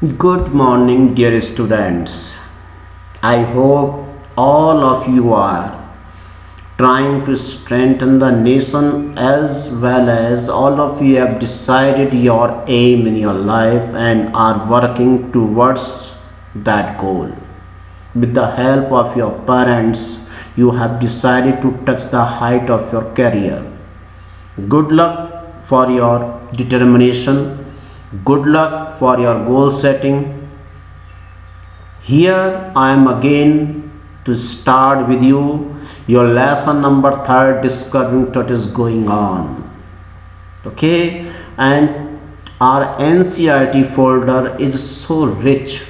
Good morning, dear students. I hope all of you are trying to strengthen the nation as well as all of you have decided your aim in your life and are working towards that goal. With the help of your parents, you have decided to touch the height of your career. Good luck for your determination. Good luck for your goal setting. Here I am again to start with you your lesson number 3, discovering what is going on. Okay, and our NCERT folder is so rich.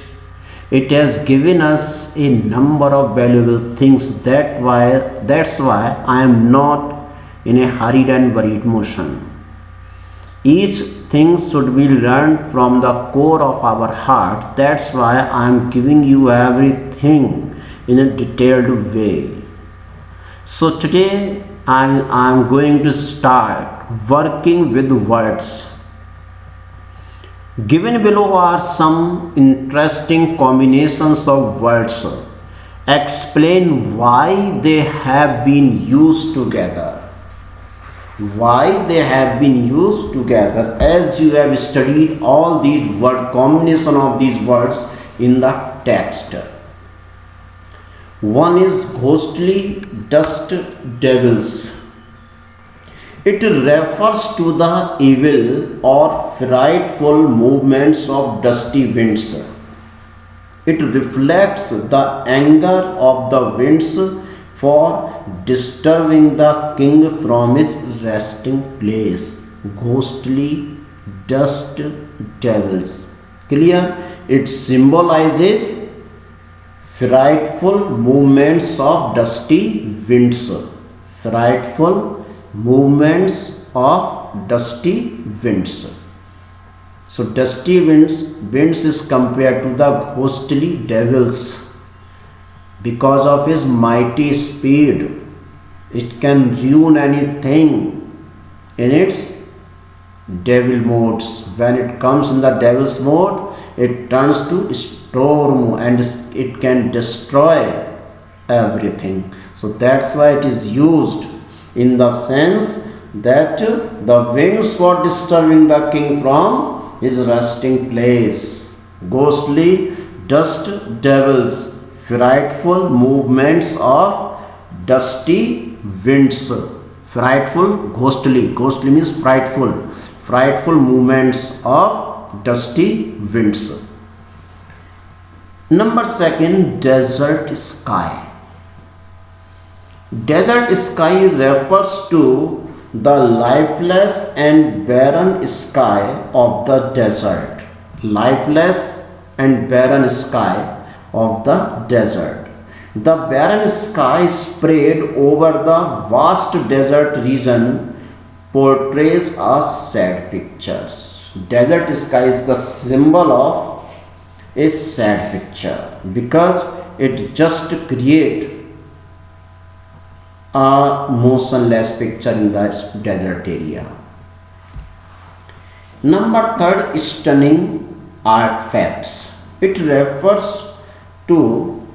It has given us a number of valuable things. That's why I am not in a hurried and worried motion. Each thing should be learned from the core of our heart. That's why I am giving you everything in a detailed way. So today I am going to start working with words. Given below are some interesting combinations of words. Explain why they have been used together. Why they have been used together as you have studied all these word combination of these words in the text. One is ghostly dust devils. It refers to the evil or frightful movements of dusty winds. It reflects the anger of the winds for disturbing the king from his resting place. Ghostly dust devils. Clear? It symbolizes frightful movements of dusty winds. Frightful movements of dusty winds. So dusty winds is compared to the ghostly devils. Because of his mighty speed, it can ruin anything in its devil modes. When it comes in the devil's mode, it turns to storm and it can destroy everything. So that's why it is used in the sense that the winds were disturbing the king from his resting place. Ghostly dust devils. Frightful movements of dusty winds. Frightful, ghostly. Ghostly means frightful. Frightful movements of dusty winds. Number 2, desert sky. Desert sky refers to the lifeless and barren sky of the desert. Lifeless and barren sky of the desert. The barren sky spread over the vast desert region portrays a sad picture. Desert sky is the symbol of a sad picture because it just creates a motionless picture in the desert area. Number 3, stunning artifacts. It refers to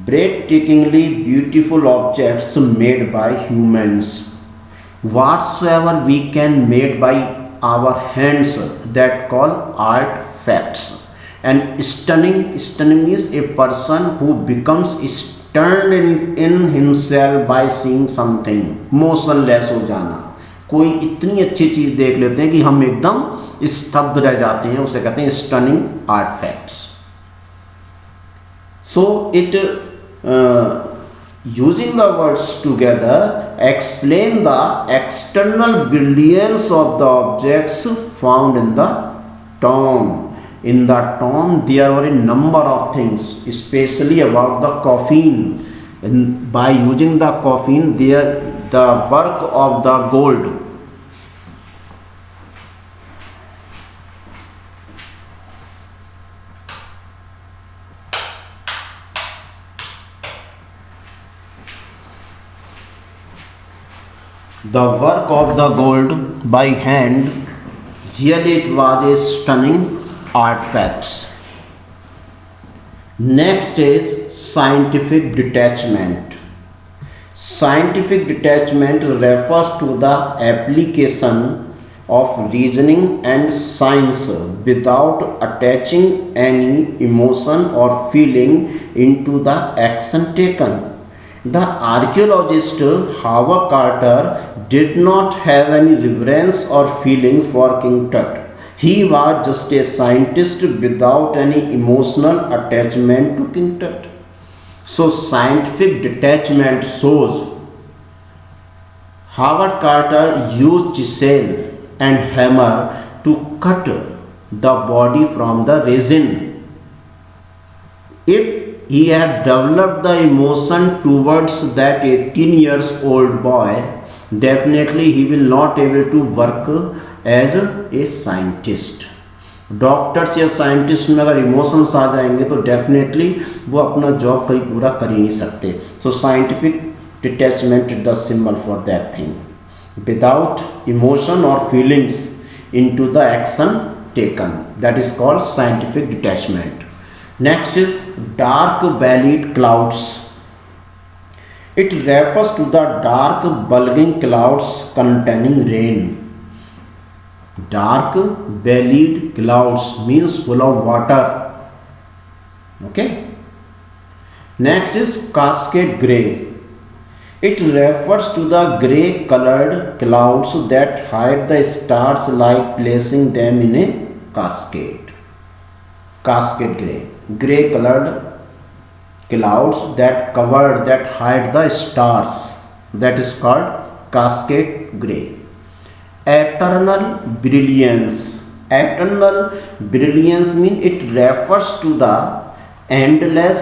breathtakingly beautiful objects made by humans. Whatsoever we can make by our hands, that call artifacts. And stunning is a person who becomes stunned in himself by seeing something. Motionless हो जाना. कोई इतनी अच्छी चीज देख लेते हैं कि हम एकदम स्तब्ध रह जाते हैं, उसे कहते हैं stunning artefacts. So it using the words together explain the external brilliance of the objects found in the tomb. In the tomb there were a number of things, especially about the coffin. And by using the coffin, there the work of the gold. The work of the gold by hand, really it was a stunning artifacts. Next is scientific detachment. Scientific detachment refers to the application of reasoning and science without attaching any emotion or feeling into the action taken. The archaeologist Howard Carter did not have any reverence or feeling for King Tut. He was just a scientist without any emotional attachment to King Tut. So scientific detachment shows Howard Carter used chisel and hammer to cut the body from the resin. If he had developed the emotion towards that 18 years old boy, definitely he will not able to work as a scientist. Doctors या scientist में अगर emotions आ जाएंगे तो definitely वो अपना job कभी पूरा कर ही नहीं सकते. सो scientific detachment is the symbol for that thing. Without emotion or feelings into the action taken, that is called scientific detachment. Next is dark bellied clouds. It refers to the dark bulging clouds containing rain. Dark bellied clouds means full of water. Okay. Next is cascade gray. It refers to the grey colored clouds that hide the stars like placing them in a cascade. Cascade gray. Grey colored clouds that hide the stars. That is called cascade gray. Eternal brilliance. Eternal brilliance means it refers to the endless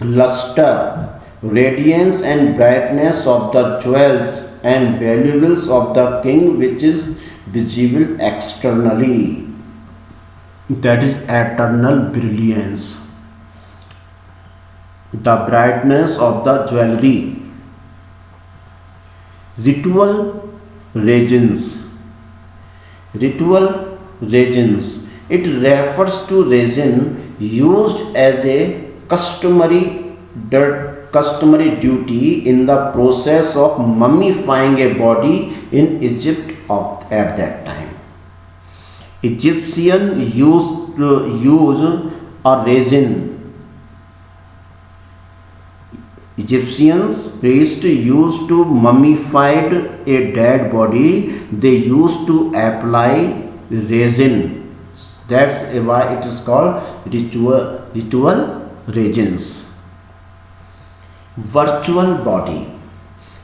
luster, radiance and brightness of the jewels and valuables of the king which is visible externally. That is eternal brilliance. The brightness of the jewelry. Ritual resins. Ritual resins. It refers to resin used as a customary duty in the process of mummifying a body in Egypt at that time. Egyptians used to use a resin. Egyptians priests used to mummify a dead body. They used to apply resin. That's why it is called ritual resins. Virtual body.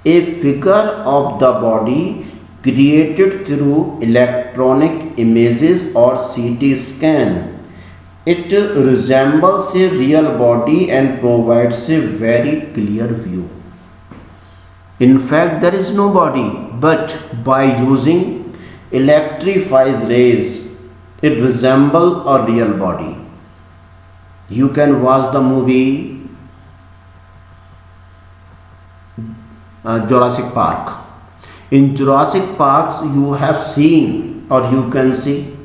A figure of the body created through electronic images or CT scan. It resembles a real body and provides a very clear view. In fact, there is no body, but by using electrified rays, it resembles a real body. You can watch the movie Jurassic Park. In Jurassic Park, you have seen or you can see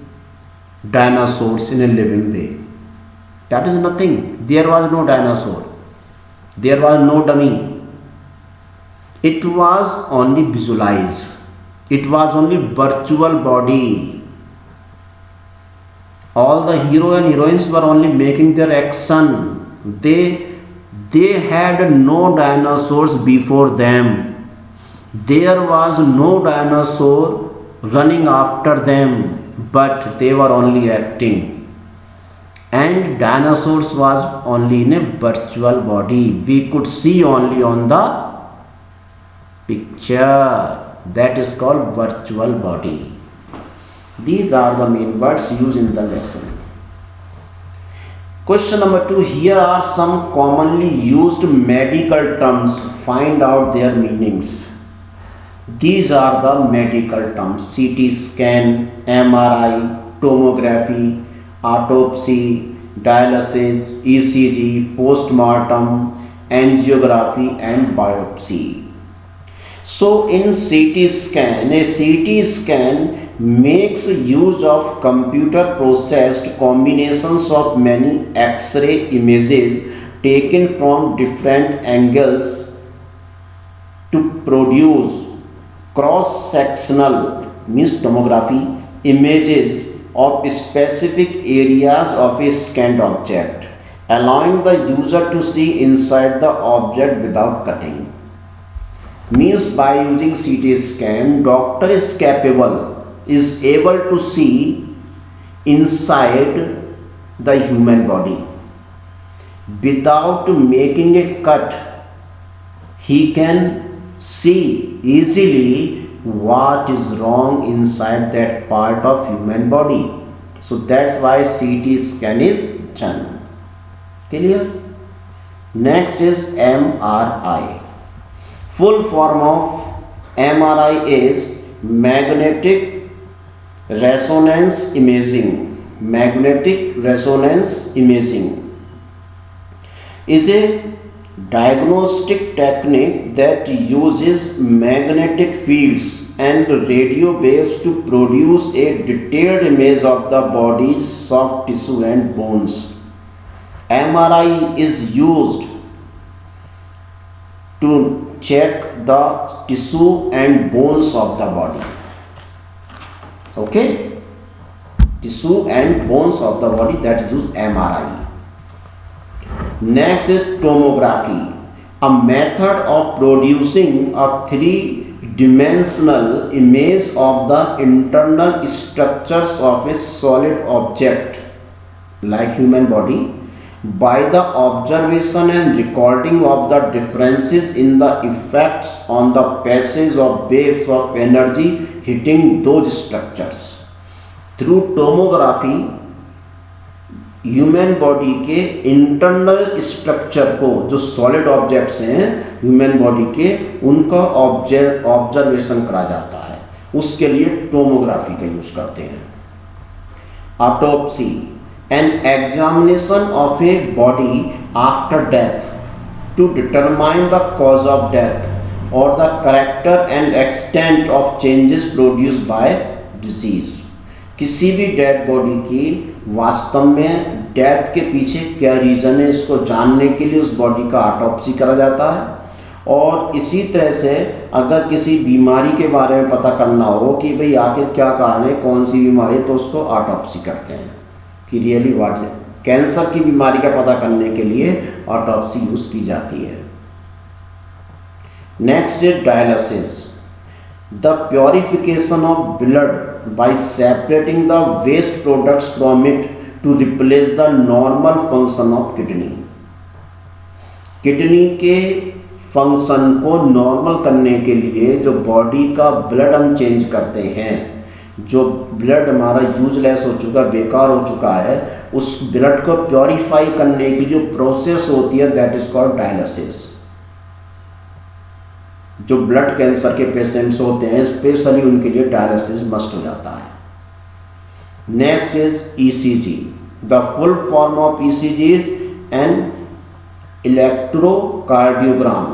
dinosaurs in a living way. That is nothing. There was no dinosaur. There was no dummy. It was only visualized. It was only virtual body. All the hero and heroines were only making their action. They had no dinosaurs before them. There was no dinosaur running after them, but they were only acting. And dinosaurs was only in a virtual body. We could see only on the picture. That is called virtual body. These are the main words used in the lesson. Question number 2. Here are some commonly used medical terms. Find out their meanings. These are the medical terms: CT scan, MRI, tomography, autopsy, dialysis, ECG, postmortem, angiography and biopsy. So in CT scan, a CT scan makes use of computer processed combinations of many X-ray images taken from different angles to produce cross-sectional, means tomography, images of specific areas of a scanned object, allowing the user to see inside the object without cutting. Means by using CT scan, doctor is able to see inside the human body without making a cut. He can see easily what is wrong inside that part of human body. So that's why CT scan is done. Clear? Next is MRI. Full form of MRI is magnetic resonance imaging. Magnetic resonance imaging is a diagnostic technique that uses magnetic fields and radio waves to produce a detailed image of the body's soft tissue and bones. MRI is used to check the tissue and bones of the body. Okay? Tissue and bones of the body, that is used MRI. Next is tomography, a method of producing a three-dimensional image of the internal structures of a solid object like human body by the observation and recording of the differences in the effects on the passage of waves of energy hitting those structures. Through tomography, human body के internal structure को, जो solid objects हैं human body के, उनका observation करा जाता है. उसके लिए टोमोग्राफी का यूज करते हैं. Autopsy, an examination of a body after death to determine the cause of death और the character and extent of changes produced by disease. किसी भी डेड बॉडी की वास्तव में डेथ के पीछे क्या रीज़न है, इसको जानने के लिए उस बॉडी का ऑटोप्सी करा जाता है. और इसी तरह से अगर किसी बीमारी के बारे में पता करना हो कि भाई आखिर क्या कारण है, कौन सी बीमारी है, तो उसको ऑटोप्सी करते हैं कि रियली व्हाट. कैंसर की बीमारी का पता करने के लिए ऑटोप्सी यूज़ की जाती है. Next is dialysis, the purification of blood by separating the waste products from it to replace the normal function of kidney. Kidney के फंक्शन को नॉर्मल करने के लिए जो बॉडी का ब्लड हम चेंज करते हैं, जो ब्लड हमारा यूजलेस हो चुका, बेकार हो चुका है, उस ब्लड को प्योरीफाई करने की जो प्रोसेस होती है दैट इज कॉल्ड डायलिसिस. जो ब्लड कैंसर के पेशेंट्स होते हैं स्पेशली उनके लिए डायलिसिस मस्ट हो जाता है. Next is ECG. The full form of ECG is an electrocardiogram.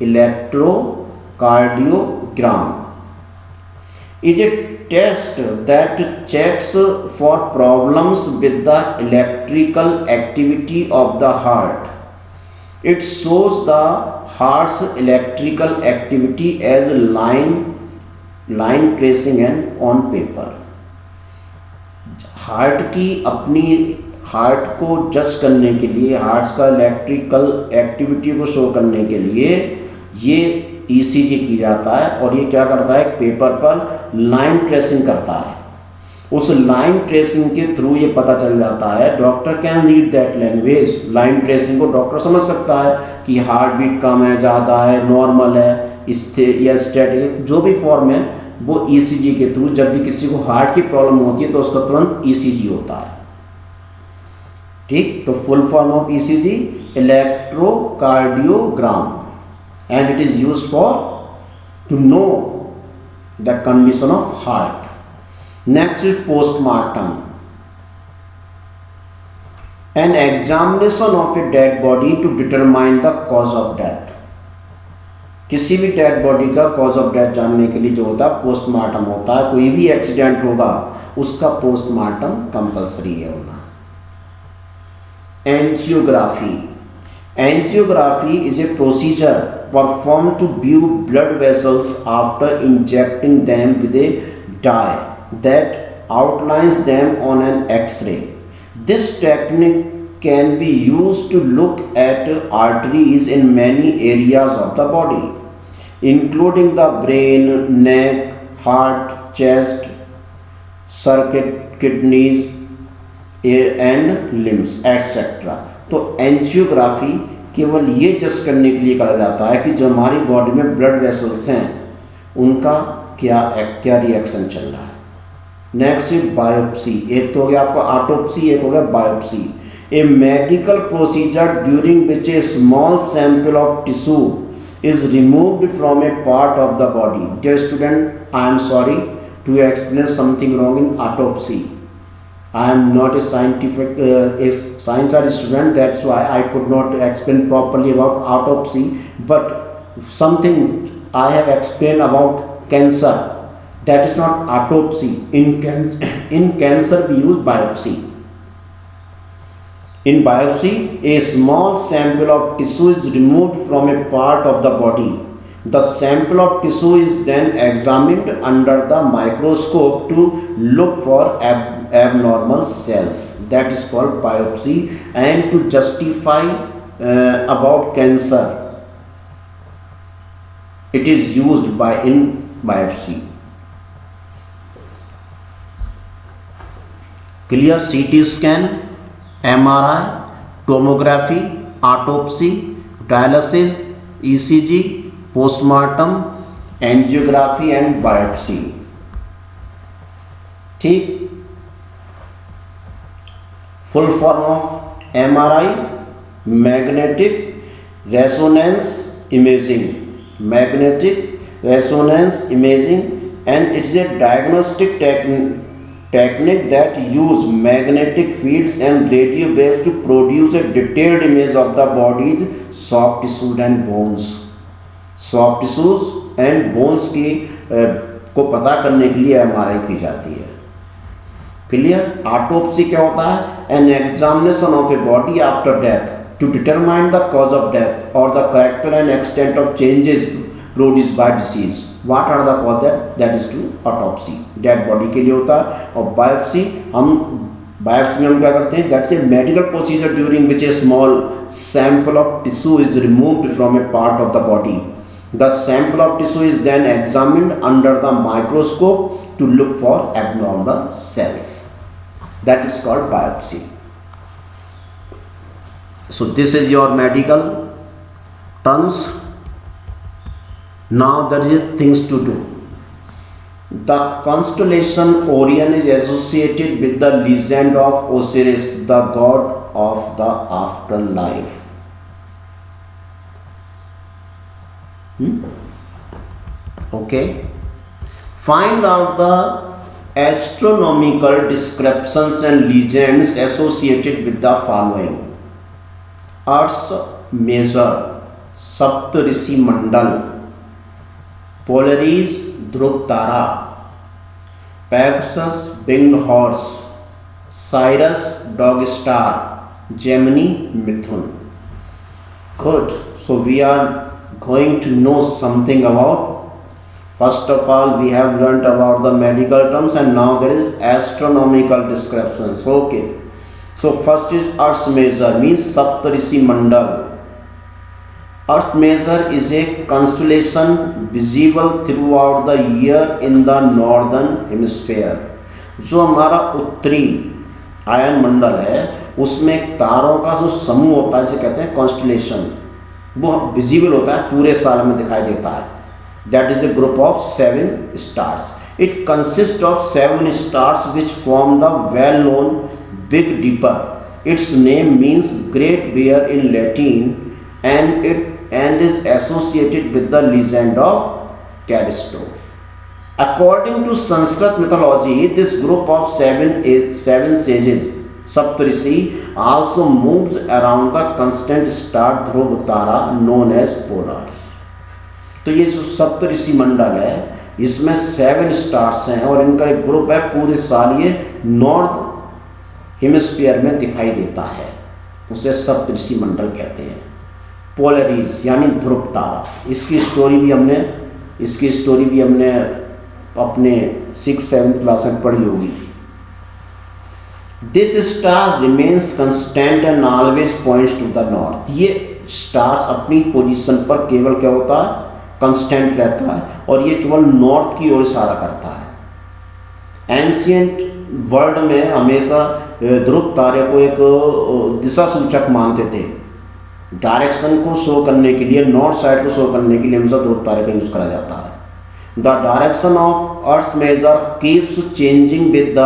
Electrocardiogram is a test that checks for problems with the electrical activity of the heart. It shows the heart's electrical activity as line tracing and on paper. Heart की अपनी heart को जज करने के लिए, heart का electrical activity को show करने के लिए ये ईसीजी की जाता है. और ये क्या करता है, पेपर पर लाइन ट्रेसिंग करता है. उस लाइन ट्रेसिंग के थ्रू ये पता चल जाता है, doctor can read that language. Line tracing को डॉक्टर समझ सकता है कि हार्ट बीट कम है, ज़्यादा है, नॉर्मल है, या स्टैटिक, जो भी फॉर्म है वो ईसीजी के थ्रू. जब भी किसी को हार्ट की प्रॉब्लम होती है तो उसका तुरंत ईसीजी होता है. ठीक, तो full form of ECG electrocardiogram and it is used for to know the condition of heart. Next is postmortem, an examination of a dead body to determine the cause of death. किसी भी dead body का cause of death जानने के लिए जो होता है postmortem होता है। कोई भी एक्सीडेंट होगा उसका पोस्टमार्टम कंपलसरी है होना। Angiography, angiography is a procedure performed to view blood vessels after injecting them with a dye that outlines them on an X-ray. This technique can be used to look at arteries in many areas of the body, including the brain, neck, heart, chest, circuit, kidneys, and limbs, etc. तो angiography केवल ये जज करने के लिए करा जाता है कि जो हमारी बॉडी में ब्लड वेसल्स हैं उनका क्या रिएक्शन चल रहा है। नेक्स्ट है बायोप्सी। एक तो हो गया आपका ऑटोप्सी, एक हो गया biopsy. A medical procedure during which A small sample of tissue is removed from a part of the body. Dear student, I am sorry to explain something wrong in autopsy. I am not a science student, that's why I could not explain properly about autopsy, but something I have explained about cancer, that is not autopsy. In cancer we use biopsy. In biopsy, a small sample of tissue is removed from a part of the body. The sample of tissue is then examined under the microscope to look for abnormal cells. That is called biopsy. And to justify about cancer, it is used in biopsy. Clear? CT scan, MRI, tomography, autopsy, dialysis, ECG, postmortem, angiography and biopsy. ठीक। Full form of MRI, magnetic resonance imaging, magnetic resonance imaging, and it is a diagnostic technique that use magnetic fields and radio waves to produce a detailed image of the body's soft tissues and bones. Soft tissues and bones की को पता करने के लिए MRI की जाती है। Clear? Autopsy क्या होता है? An examination of a body after death to determine the cause of death और the character and extent of changes produced by disease. What are the cause that is to autopsy, dead body के लिए होता है। और biopsy में हम क्या करते हैं? That's a medical procedure during which A small sample of tissue is removed from A part of the body. The sample of tissue is then examined under the microscope to look for abnormal cells. That is called biopsy. So this is your medical terms. Now there is things to do. The constellation Orion is associated with the legend of Osiris, the god of the afterlife. Okay. Find out the astronomical descriptions and legends associated with the following. Earth's measure, Saptarishi Mandal, Polaris Dhruv Tara, Pegasus winged horse, Sirius dog star, Gemini Mithun. Good. So we are going to know something about, first of all we have learnt about the medical terms and now there is astronomical descriptions. Okay, so first is Earth's measure, means Saptarishi Mandal. Earth measure is a constellation visible throughout the year in the northern hemisphere. जो हमारा उत्तरी ion मंडल है उसमें तारों का जो समूह होता है जिसे कहते हैं कॉन्स्टलेशन, वो विजिबल होता है, पूरे साल में दिखाई देता है। That is a group of 7 stars. It consist of 7 stars which form the well known big dipper. Its name means great bear in Latin and is associated with the legend of Callisto. According to Sanskrit mythology, this group of seven sages, Saptarishi, also moves around the constant star Dhruv Tara known as polars. तो ये जो सप्त ऋषि मंडल है इसमें 7 stars हैं और इनका एक ग्रुप है, पूरे साल ये नॉर्थ हेमिस्फीयर में दिखाई देता है, उसे सप्त ऋषि मंडल कहते हैं। पोलरीज यानी ध्रुव तारा, इसकी स्टोरी भी हमने अपने 6-7 क्लास में पढ़ी होगी। This star remains constant and always points to the north. ये स्टार्स अपनी पोजीशन पर केवल क्या होता है, कंस्टेंट रहता है और ये केवल नॉर्थ की ओर इशारा करता है। एंशियंट वर्ल्ड में हमेशा ध्रुव तारे को एक दिशा सूचक मानते थे, डायरेक्शन को शो करने के लिए, नॉर्थ साइड को शो करने के लिए हमेशा ध्रुव तारे का यूज करा जाता है। The direction of Ursa Major keeps changing with the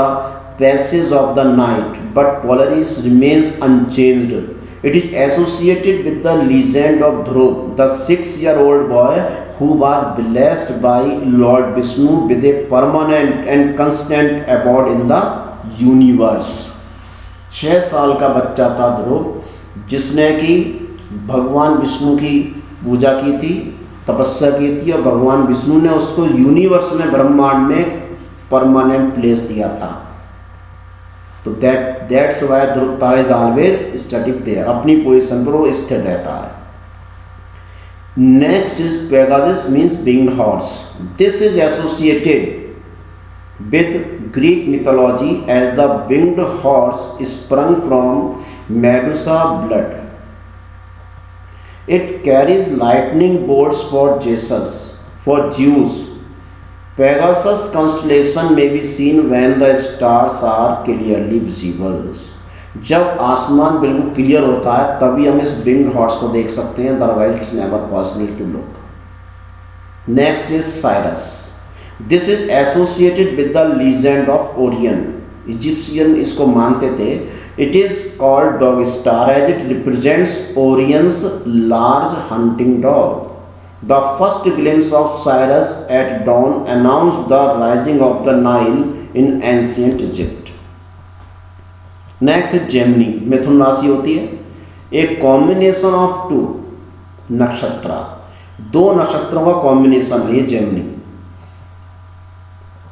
passage of the night but Polaris remains unchanged. It is associated with the legend of Dhruv, the 6-year-old boy who was blessed by Lord Vishnu with a permanent and constant abode in the universe. 6 साल का बच्चा था ध्रुव, जिसने कि भगवान विष्णु की पूजा की थी, तपस्या की थी और भगवान विष्णु ने उसको यूनिवर्स में, ब्रह्मांड में परमानेंट प्लेस दिया था। तो that's why Dhruv Tara is always static there, अपनी पोजीशन पर वो स्थिर रहता है। Next is Pegasus means winged horse. This is associated with Greek mythology as the winged horse sprung from Medusa blood. It carries lightning bolts for Zeus. Pegasus constellation may be seen when the stars are clearly visible. जब आसमान बिल्कुल clear होता है तभी हम इस winged horse को देख सकते हैं, otherwise it's never possible to look. Next is Sirius. This is associated with the legend of Orion. Egyptian इसको मानते थे। It is called dog star as it represents Orion's large hunting dog. The first glimpse of Cyrus at dawn announced the rising of the Nile in ancient Egypt. Next is Gemini. मिथुन राशि होती है एक combination of 2 नक्षत्र, 2 नक्षत्रों का combination है ये Gemini.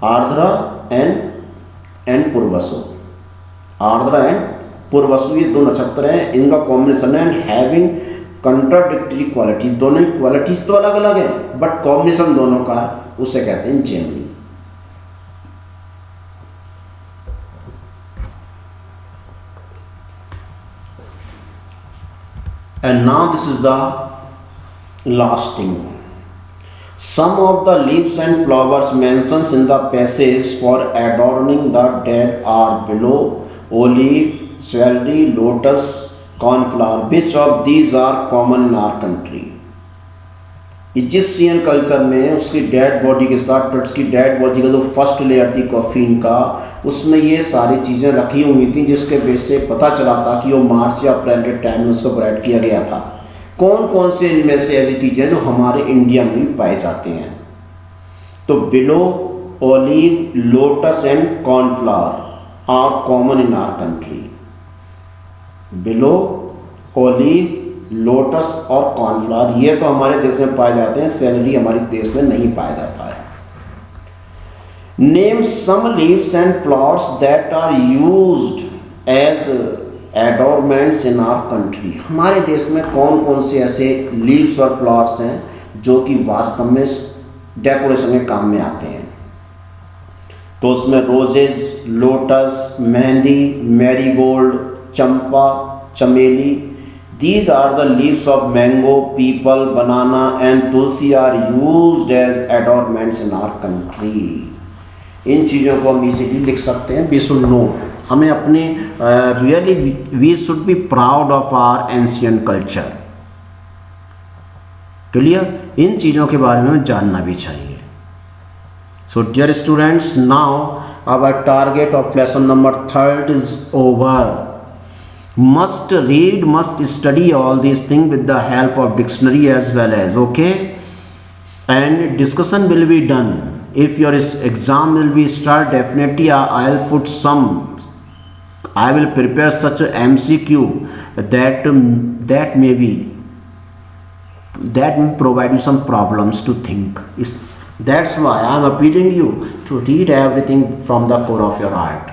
Ardra and Purvasu. Ardra and Purvasu ये 2 नक्षत्र हैं, इनका कॉम्बिनेशन है एंड हैविंग कंट्राडिक्टरी क्वालिटी। दोनों की क्वालिटीज तो अलग अलग है बट कॉम्बिनेशन दोनों का, उसे कहते हैं Gemini. And now this is the last thing. Some of the leaves and flowers mentions in the passage for adorning the dead are below olive, celery, lotus, cornflower. Which of these are common in our country. Egyptian culture में उसकी dead body के साथ, उसकी dead body का जो first layer थी coffin का, उसमें ये सारी चीज़ें रखी हुई थी जिसके बेस से पता चला था कि वो मार्च या अप्रैल के टाइम में उसको ब्राइड किया गया था। कौन कौन से इनमें से ऐसी चीज़ें जो हमारे इंडिया में भी पाए जाते हैं, तो willow, olive, lotus and cornflower are common in our country. Willow, olive, lotus और कॉर्नफ्लावर ये तो हमारे देश में पाए जाते हैं, सेलरी हमारे देश में नहीं पाया जाता है। Name some leaves and flowers that are used as adornments in our country. हमारे देश में कौन कौन से ऐसे लीव्स और फ्लावर्स हैं जो कि वास्तव में डेकोरेशन के काम में आते हैं, तो उसमें रोजेज, लोटस, मेहंदी, मैरीगोल्ड, चंपा, चमेली। These are the leaves of mango, people, banana and tulsi are used as adornments in our country. इन चीज़ों को हम इजीली लिख सकते हैं। We should know, हमें अपने really we should be proud of our ancient culture. Clear? इन चीज़ों के बारे में जानना भी चाहिए। So dear students, now our target of lesson number 3 is over. Must read, must study all these things with the help of dictionary as well as, okay, and discussion will be done. If your exam will be start, definitely I'll put some, I will prepare such a MCQ that may be that will provide you some problems to think. That's why I am appealing you to read everything from the core of your heart.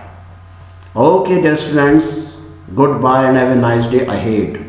Okay, dear students, goodbye and have a nice day ahead.